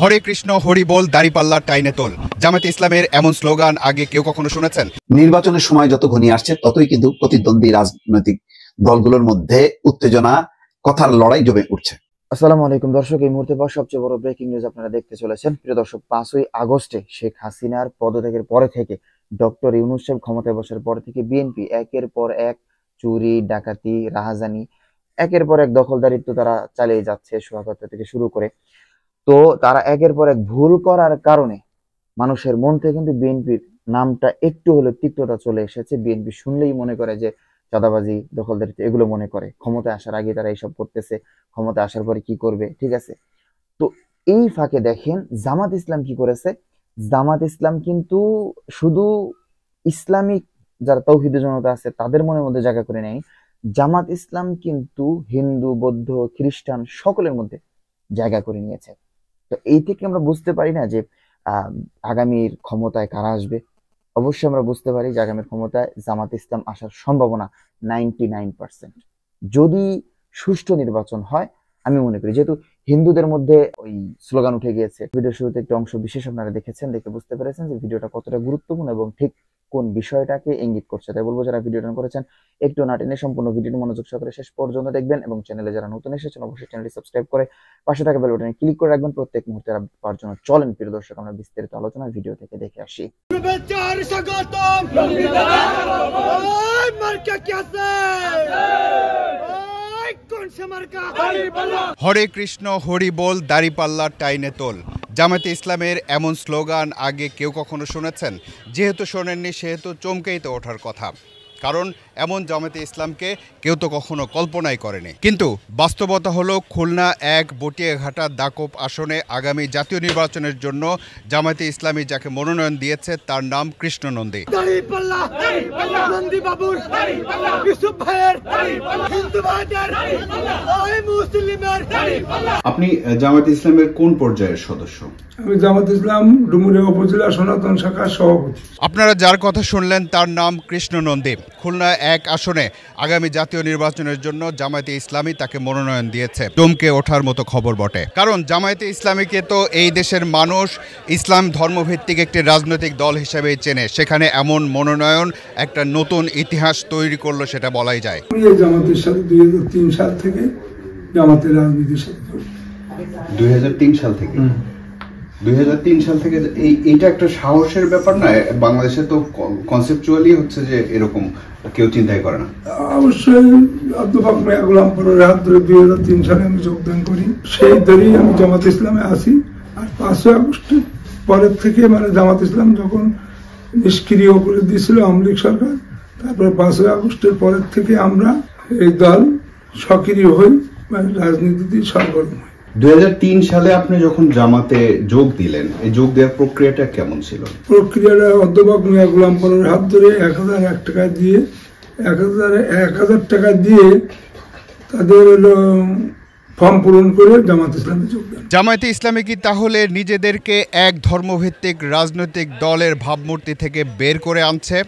হরে কৃষ্ণ হরি বল দাড়িপাল্লা টাইনে তোল। জামায়াতে ইসলামের এমন স্লোগান আগে কেউ কখনো শুনেছেন? নির্বাচনের সময় যত ঘনিয়ে আসছে ততই কিন্তু প্রতিদ্বন্দ্বী রাজনৈতিক দলগুলোর মধ্যে উত্তেজনা, কথার লড়াই জমে উঠছে। আসসালামু আলাইকুম দর্শক, এই মুহূর্তে পর সবচেয়ে বড় ব্রেকিং নিউজ আপনারা দেখতে চলেছেন। প্রিয় দর্শক, 5ই আগস্টে শেখ হাসিনার পদত্যাগের পরে থেকে ডক্টর ইউনূস সাহেব ক্ষমতায় বসার পর থেকে বিএনপি একের পর এক চুরি, ডাকাতি, রাহাজানি, একের পর এক দখলদারিত্ব তারা চালিয়ে যাচ্ছে, সোহাগতা থেকে শুরু করে। তো তারা একের পর এক ভুল করার কারণে মানুষের মন থেকে কিন্তু বিএনপির নামটা একটু হলেও তিক্ততা চলে এসেছে। বিএনপি শুনলেই মনে করে যে চাঁদাবাজি, দখলদারিত্ব এগুলো মনে করে। ক্ষমতায় আসার আগে তারা এইসব করতেছে, ক্ষমতায় আসার পরে কি করবে, ঠিক আছে। তো এই ফাঁকে দেখেন জামাত ইসলাম কি করেছে। জামাত ইসলাম কিন্তু শুধু ইসলামিক যারা তৌহিদি জনতা আছে তাদের মনের মধ্যে জায়গা করে নেয়, জামাত ইসলাম কিন্তু হিন্দু, বৌদ্ধ, খ্রিস্টান সকলের মধ্যে জায়গা করে নিয়েছে। তো এই থেকে আমরা বুঝতে পারি না যে আগামীর ক্ষমতায় কারা আসবে। অবশ্যই আমরা বুঝতে পারি যে আগামীর ক্ষমতায় জামাত ইসলাম আসার সম্ভাবনা 99%। যদি সুষ্ঠু নির্বাচন হয়, আমি মনে করি, যেহেতু হিন্দুদের মধ্যে ওই স্লোগান উঠে গিয়েছে। ভিডিও শুরুতে একটা অংশ বিশেষ আপনারা দেখেছেন, দেখে বুঝতে পেরেছেন যে ভিডিওটা কতটা গুরুত্বপূর্ণ এবং ঠিক কোন বিষয়টাকে ইঙ্গিত করছে। তাই বলবো যারা ভিডিওটা করেছেন একটু না টেনে সম্পূর্ণ ভিডিওটি মনোযোগ সহকারে শেষ পর্যন্ত দেখবেন এবং চ্যানেলে যারা নতুন এসেছেন অবশ্যই চ্যানেলটি সাবস্ক্রাইব করে পাশে থাকা বেল বাটনে ক্লিক করে রাখবেন প্রত্যেক মুহূর্তে পাওয়ার জন্য। চলেন প্রিয় দর্শক, আমরা বিস্তারিত আলোচনা ভিডিও থেকে দেখে আসি। হরে কৃষ্ণ হরি বল দাড়িপাল্লা টাইনে তোল। জামায়াতে ইসলামের এমন স্লোগান আগে কেউ কখনো শুনেছেন? যেহেতু শোনেননি সেহেতু চমকেই তো ওঠার কথা, কারণ এমন জামায়াতে ইসলামকে কেউ তো কখনো কল্পনাই করেনি। কিন্তু বাস্তবতা হলো খুলনা 1 বটিয়াঘাটা দাকোপ আসনে আগামী জাতীয় নির্বাচনের জন্য জামায়াতে ইসলামী যাকে মনোনয়ন দিয়েছে তার নাম কৃষ্ণ নন্দী। আপনি জামায়াতে ইসলামের কোন পর্যায়ের সদস্য? আমি জামায়াতে ইসলাম ডুমুরিয়া উপজেলা সনাতন শাখার সভাপতি। আপনারা যার কথা শুনলেন তার নাম কৃষ্ণ নন্দী। খুলনা 1 আসনে আগামী জাতীয় নির্বাচনের জন্য জামায়াতে ইসলামী তাকে মনোনয়ন দিয়েছে। চমকে ওঠার মতো খবর বটে, কারণ জামায়াতে ইসলামীকে তো এই দেশের মানুষ ইসলাম ধর্মভিত্তিক একটি রাজনৈতিক দল হিসেবেই চেনে। সেখানে এমন মনোনয়ন একটা নতুন ইতিহাস তৈরি করলো, সেটা বলাই যায়। আমি এই জামাতের সাথে 2003 সাল থেকে জামাতের রাজনীতির সাথে 2003 সাল থেকে 2003 সাল থেকে এইটা একটা সাহসের ব্যাপার না? বাংলাদেশে তো কনসেপচুয়ালি হচ্ছে যে এরকম কেউ চিন্তাই করে না। অবশ্যই অধ্যাপক মিয়া গোলাম পরের হাত ধরে 2003 সালে আমি যোগদান করি, সেই ধরেই আমি জামাত ইসলামে আসি। আর 5ই আগস্টের পরের থেকে, মানে জামাত ইসলাম যখন নিষ্ক্রিয় করে দিয়েছিল আওয়ামী লীগ সরকার, তারপরে 5ই আগস্টের পরের থেকে আমরা এই দল সক্রিয় হই, মানে রাজনীতিতে সরগরম হই। 2003 সালে আপনি যখন জামাতে যোগ দিলেন, এই যোগ দেওয়ার প্রক্রিয়াটা কেমন ছিল? প্রক্রিয়াটা অধ্যাপক মিয়া গোলাম পরের হাত ধরে 1001 টাকা দিয়ে 1000 টাকা দিয়ে তাদের ফর্ম পূরণ করে জামাত ইসলামে যোগদান। জামায়াতে ইসলামী কি তাহলে নিজেদেরকে এক ধর্মভিত্তিক রাজনৈতিক দলের ভাবমূর্তি থেকে বের করে আনছে?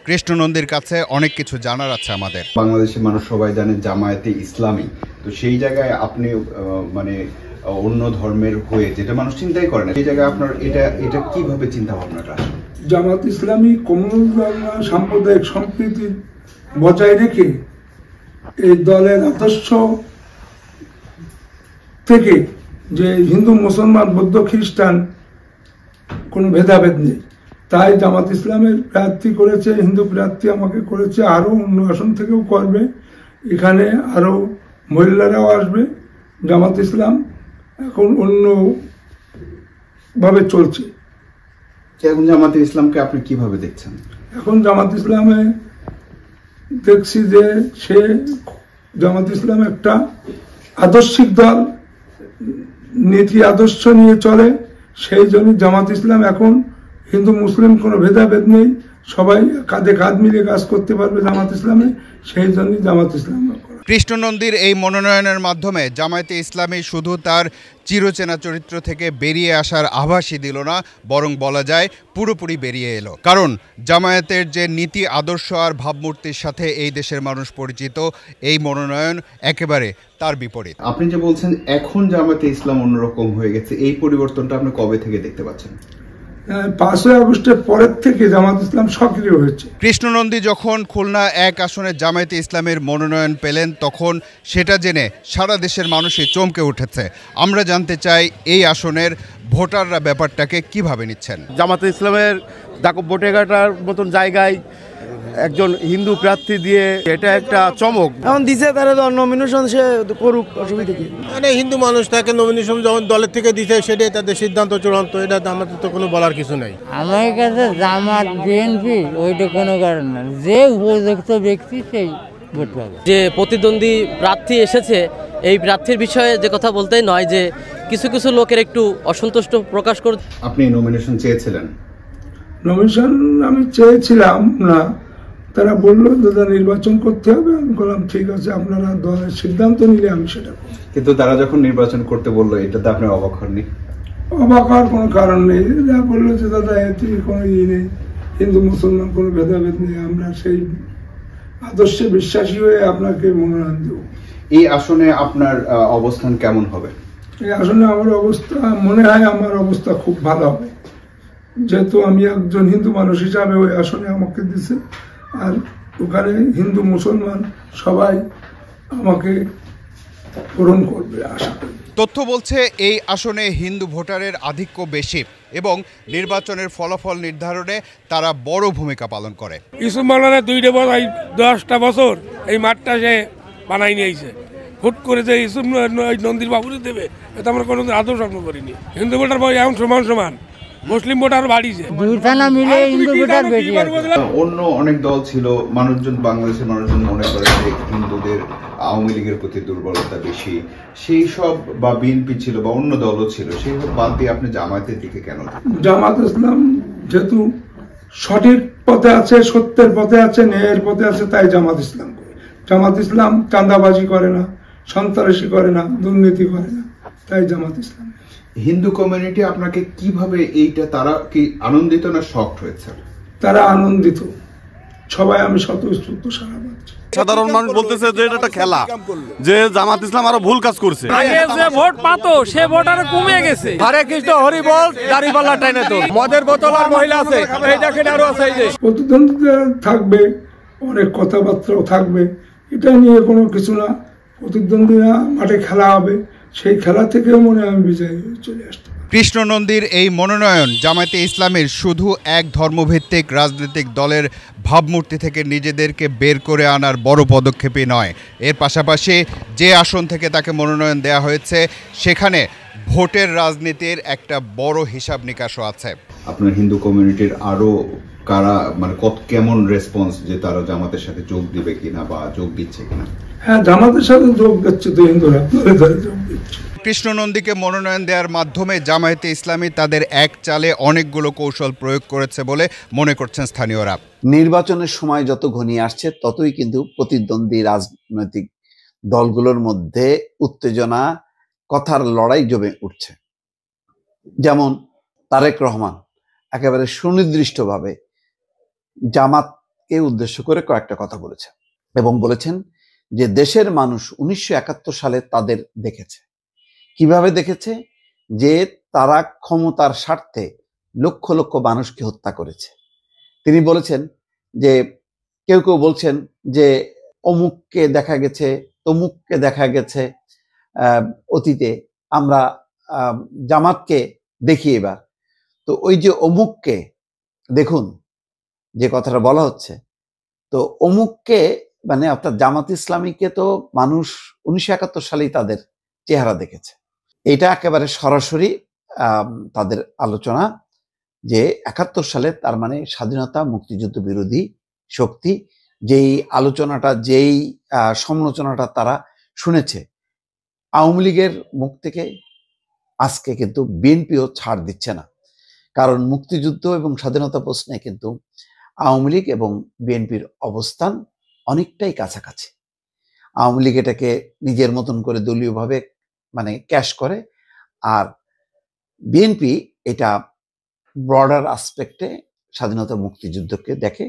কৃষ্ণ নন্দীর কাছে অনেক কিছু জানার আছে আমাদের। বাংলাদেশের মানুষ সবাই জানে জামায়াতে ইসলামী, তো সেই জায়গায় আপনি মানে অন্য ধর্মের হয়ে যেটা মানুষ চিন্তাই করে না, সেই জায়গায় আপনার এটা কিভাবে চিন্তা ভাবনাটা? জামাত ইসলামী কমিউনাল সাম্প্রদায়িক সম্প্রীতি বজায় রেখে এই দলের আদর্শ থেকে যে হিন্দু, মুসলমান, বৌদ্ধ, খ্রিস্টান কোনো ভেদাভেদ নেই, তাই জামাত ইসলামের প্রার্থী করেছে। হিন্দু প্রার্থী আমাকে করেছে, আরো অন্য আসন থেকেও করবে, এখানে আরো মহিলারাও আসবে। জামাত ইসলাম এখন অন্য ভাবে চলছে। এখন জামাতে ইসলামকে আপনি কিভাবে দেখছেন? এখন জামাত ইসলামে দেখছি যে জামাত ইসলাম একটা আদর্শিক দল, নীতি আদর্শ নিয়ে চলে। সেই জন্য জামাত ইসলাম এখন হিন্দু মুসলিম কোনো ভেদাভেদ নেই, সবাই কাঁধে কাঁধ মিলিয়ে কাজ করতে পারবে জামাত ইসলামে, সেই জন্যই জামাত ইসলাম করা। কৃষ্ণ নন্দীর এই মনোনয়নের মাধ্যমে জামায়াতে ইসলামী শুধু তার চিরচেনা চরিত্র থেকে বেরিয়ে আসার আভাসই দিল না, বরং বলা যায় পুরোপুরি বেরিয়ে এলো। কারণ জামায়াতের যে নীতি আদর্শ আর ভাবমূর্তির সাথে এই দেশের মানুষ পরিচিত, এই মনোনয়ন একেবারে তার বিপরীত। আপনি যে বলছেন এখন জামায়াতে ইসলাম অন্যরকম হয়ে গেছে, এই পরিবর্তনটা আপনি কবে থেকে দেখতে পাচ্ছেন? 5ই আগস্টের পরের থেকে জামাত ইসলাম সক্রিয় হয়েছে। কৃষ্ণনন্দী যখন খুলনা 1 আসনে জামায়াতে ইসলামের মনোনয়ন পেলেন, তখন সেটা জেনে সারা দেশের মানুষই চমকে উঠেছে। আমরা জানতে চাই এই আসনের ভোটাররা ব্যাপারটাকে কিভাবে নিচ্ছেন। জামাতে ইসলামের ভোটার মতন জায়গায় একজন হিন্দু প্রার্থী দিয়ে এটা একটা চমক। এখন দিছে তারা নমিনেশন সে করুক, অসুবিধা কি? মানে হিন্দু মানুষ তাকে নমিনেশন যখন দলের থেকে দিছে সেটাই তাদের সিদ্ধান্ত চূড়ান্ত, এটা আমাদের তো কোনো বলার কিছু নাই। আমার কাছে জামাত বিএনপি ওইটা কোনো কারণ না, যে উপযুক্ত ব্যক্তি সেই ভোট পাবে। যে প্রতিদ্বন্দ্বী প্রার্থী এসেছে, এই প্রার্থীর বিষয়ে যে কথা বলতেই নয়, যে কিছু কিছু লোকের একটু অসন্তুষ্ট প্রকাশ করে। আপনি নমিনেশন চেয়েছিলেন? নমিনেশন আমি চেয়েছিলাম না, তারা বললো দাদা নির্বাচন করতে হবে। আমি বললাম ঠিক আছে, আপনারা দলের সিদ্ধান্ত নিলে আমি সেটা করব। কিন্তু তারা যখন নির্বাচন করতে বললো, এটাতে আপনি অবাক হননি? অবাক হওয়ার কোনো কারণ নেই। যা বললো যে দাদা এতে কোনো নেই, হিন্দু মুসলমান কোনো ভেদাভেদ নেই, আমরা সেই আদর্শে বিশ্বাসী হয়ে আপনাকে মনোনয়ন দেব। এই আসনে আপনার অবস্থান কেমন হবে? এই আসনে আমার অবস্থা, মনে হয় আমার অবস্থা খুব ভালো হবে, যেহেতু আমি একজন হিন্দু মানুষ হিসাবে ওই আসনে আমাকে দিছে, আর ওখানে হিন্দু মুসলমান সবাই আমাকে পূরণ করবে আশা করি। তথ্য বলছে এই আসনে হিন্দু ভোটারের আধিক্য বেশি এবং নির্বাচনের ফলাফল নির্ধারণে তারা বড় ভূমিকা পালন করে। ইউসুফ মাওলানা 10টা বছর এই মাঠটা সে বানাই নিয়েছে, হুট করে যে ইউসুফ নন্দীর বাবুরে দেবে, এটা আমরা কোনো আদৌ স্বপ্ন করিনি। হিন্দু ভোটার এখন সমান সমান, মুসলিম ভোটার বাড়িছে, অন্য অনেক দল ছিল। মানুষজন, বাংলাদেশের মানুষজন মনে করে যে হিন্দুদের আওয়ামী লীগের প্রতি দুর্বলতা বেশি, সেই সব, বা বিএনপি ছিল বা অন্য দলও ছিল, সেই সব বাদ দিয়ে আপনি জামায়াতের দিকে কেন? জামাত ইসলাম যেহেতু সঠিক পথে আছে, সত্যের পথে আছে, ন্যায়ের পথে আছে, তাই জামাত ইসলাম করে। জামাত ইসলাম চাঁদাবাজি করে না, সন্ত্রাসী করে না, দুর্নীতি করে না, তাই জামাত ইসলাম। হিন্দু কমিউনিটি আপনাকে কিভাবে, এইটা তারা কি আনন্দিত না শকড হয়েছে? তারা আনন্দিত সবাই, আমি স্বতঃস্ফূর্ত সারা পাচ্ছি। সাধারণ মানুষ বলতেছে যে এটা একটা খেলা, যে জামাত ইসলাম আরো ভুল কাজ করছে। আগে যে ভোট পাতো সে ভোট আর কমে গেছে। হরে কৃষ্ণ হরি বল, দাড়িপাল্লা টাইনে তো মদের বোতল আর মহিলা আছে, এই দেখেন আরো আছে। এই যে প্রতিদ্বন্দ্বিতা থাকবে, অনেক কথাবার্তাও থাকবে, এটা নিয়ে কোনো কিছু না। প্রতিদ্বন্দ্বীরা মাঠে খেলা হবে, সেই খেলা থেকেও মনে হয় আমি বিজয়ী চলে আসতে। কৃষ্ণনন্দীর এই মনোনয়ন জামায়াতে ইসলামের শুধু এক ধর্মভিত্তিক রাজনৈতিক দলের ভাবমূর্তি থেকে নিজেদেরকে বের করে আনার বড় পদক্ষেপই নয়, এর পাশাপাশি যে আসন থেকে তাকে মনোনয়ন দেওয়া হয়েছে সেখানে ভোটের রাজনীতির একটা বড় হিসাব নিকাশও আছে। আপনার হিন্দু কমিউনিটির আরো কারা, মানে কেমন রেসপন্স, যে তারা জামাতের সাথে যোগ দিবে কিনা বা যোগ দিচ্ছে কিনা? হ্যাঁ, জামাতের সাথে যোগ দিচ্ছে তো হিন্দুরা, যোগ দিচ্ছে। কৃষ্ণনন্দীকে মনোনয়ন দেওয়ার মাধ্যমে জামায়াতে ইসলামী তাদের এক চালে অনেকগুলো কৌশল প্রয়োগ করেছে বলে মনে করছেন স্থানীয়রা। নির্বাচনের সময় যত ঘনিয়ে আসছে ততই কিন্তু প্রতিদ্বন্দ্বী রাজনৈতিক দলগুলোর মধ্যে উত্তেজনা, কথার লড়াই জমে উঠছে। যেমন তারেক রহমান একেবারে সুনির্দিষ্টভাবে জামাতকে উদ্দেশ্য করে কয়েকটা কথা বলেছেন এবং বলেছেন যে দেশের মানুষ 1971 সালে তাদের দেখেছে। কিভাবে দেখেছে? যে তারা ক্ষমতার স্বার্থে লক্ষ লক্ষ মানুষকে হত্যা করেছে। তিনি বলেছেন যে কেউ কেউ বলছেন যে অমুককে দেখা গেছে, তমুককে দেখা গেছে অতীতে, আমরা জামাতকে দেখি এবার। তো ওই যে অমুককে দেখুন, যে কথাটা বলা হচ্ছে, তো অমুককে মানে অর্থাৎ জামাত ইসলামীকে তো মানুষ 1971 সালেই তাদের চেহারা দেখেছে। এটা একেবারে সরাসরি তাদের আলোচনা যে 71 সালে তার মানে স্বাধীনতা মুক্তিযুদ্ধ বিরোধী শক্তি, যেই আলোচনাটা, যেই সমালোচনাটা তারা শুনেছে আওয়ামী লীগের মুখ থেকে, আজকে কিন্তু বিএনপিও ছাড় দিচ্ছে না। কারণ মুক্তিযুদ্ধ এবং স্বাধীনতা প্রশ্নে কিন্তু আওয়ামী লীগ এবং বিএনপির অবস্থান অনেকটাই কাছাকাছি। আওয়ামী লীগ এটাকে নিজের মতন করে দলীয়ভাবে মানে ক্যাশ করে, আর বিএনপি এটা ব্রডার আসপেক্টে স্বাধীনতা মুক্তিযুদ্ধকে দেখে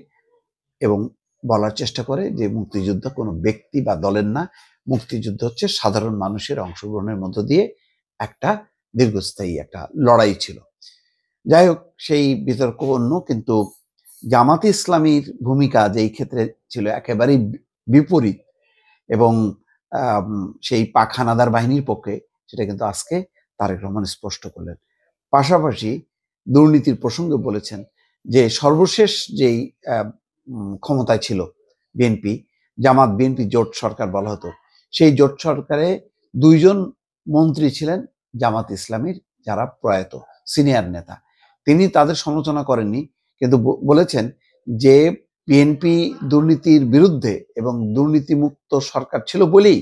এবং বলার চেষ্টা করে যে মুক্তিযুদ্ধ কোনো ব্যক্তি বা দলের না, মুক্তিযুদ্ধ হচ্ছে সাধারণ মানুষের অংশগ্রহণের মধ্য দিয়ে একটা দীর্ঘস্থায়ী একটা লড়াই ছিল। যাই হোক, সেই বিতর্ক অন্য, কিন্তু জামাতে ইসলামীর ভূমিকা যেই ক্ষেত্রে ছিল একেবারেই বিপরীত এবং সেই পাক হানাদার বাহিনীর পক্ষে, সেটা কিন্তু আজকে তারেক রহমান স্পষ্ট করলেন। পাশাপাশি দুর্নীতির প্রসঙ্গে বলেছেন যে সর্বশেষ যেই ক্ষমতায় ছিল বিএনপি, জামাত বিএনপি জোট সরকার বলা হতো, সেই জোট সরকারে 2 জন মন্ত্রী ছিলেন জামাত ইসলামীর যারা প্রয়াত সিনিয়র নেতা। তিনি তাদের সমালোচনা করেননি, কিন্তু বলেছেন যে বিএনপি দুর্নীতির বিরুদ্ধে এবং দুর্নীতিমুক্ত সরকার ছিল বলেই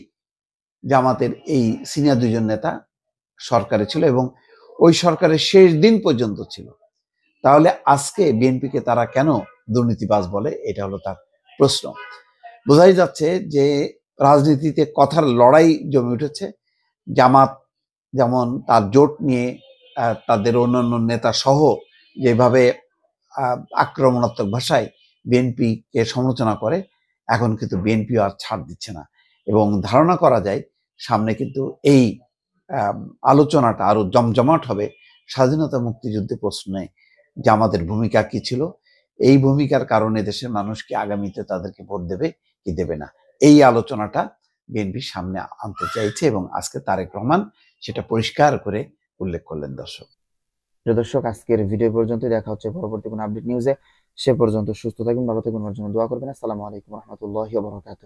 জামাতের এই সিনিয়র 2 জন নেতা সরকারে ছিল এবং ওই সরকারের শেষ দিন পর্যন্ত ছিল। তাহলে আজকে বিএনপিকে তারা কেন দুর্নীতিবাজ বলে, এটা হলো তার প্রশ্ন। বোঝাই যাচ্ছে যে রাজনীতিতে কথার লড়াই জমে উঠেছে। জামাত যেমন তার জোট নিয়ে তাদের অন্যান্য নেতা সহ যেভাবে আক্রমণাত্মক ভাষায় বিএনপিকে সমালোচনা করে, এখন কিন্তু বিএনপিও আর ছাড় দিচ্ছে না এবং ধারণা করা যায় সামনে কিন্তু এই আলোচনাটা আরো জমজমাট হবে স্বাধীনতা মুক্তিযুদ্ধে প্রশ্নে জামাতের ভূমিকা কি ছিল, এই ভূমিকার কারণে দেশের মানুষ কি আগামীতে তাদেরকে ভোট দেবে কি দেবে না, এই আলোচনাটা বিএনপির সামনে আনতে চাইছে এবং আজকে তারেক রহমান সেটা পরিষ্কার করে উল্লেখ করলেন। দর্শক, আজকের ভিডিও পর্যন্ত, দেখা হচ্ছে পরবর্তী কোনো আপডেট নিউজে। সে পর্যন্ত সুস্থ থাকবেন, ভালো থাকবেন, আমার জন্য দোয়া করবেন। আসসালামু আলাইকুম রহমতুল্লাহি ওয়া বারাকাতুহু।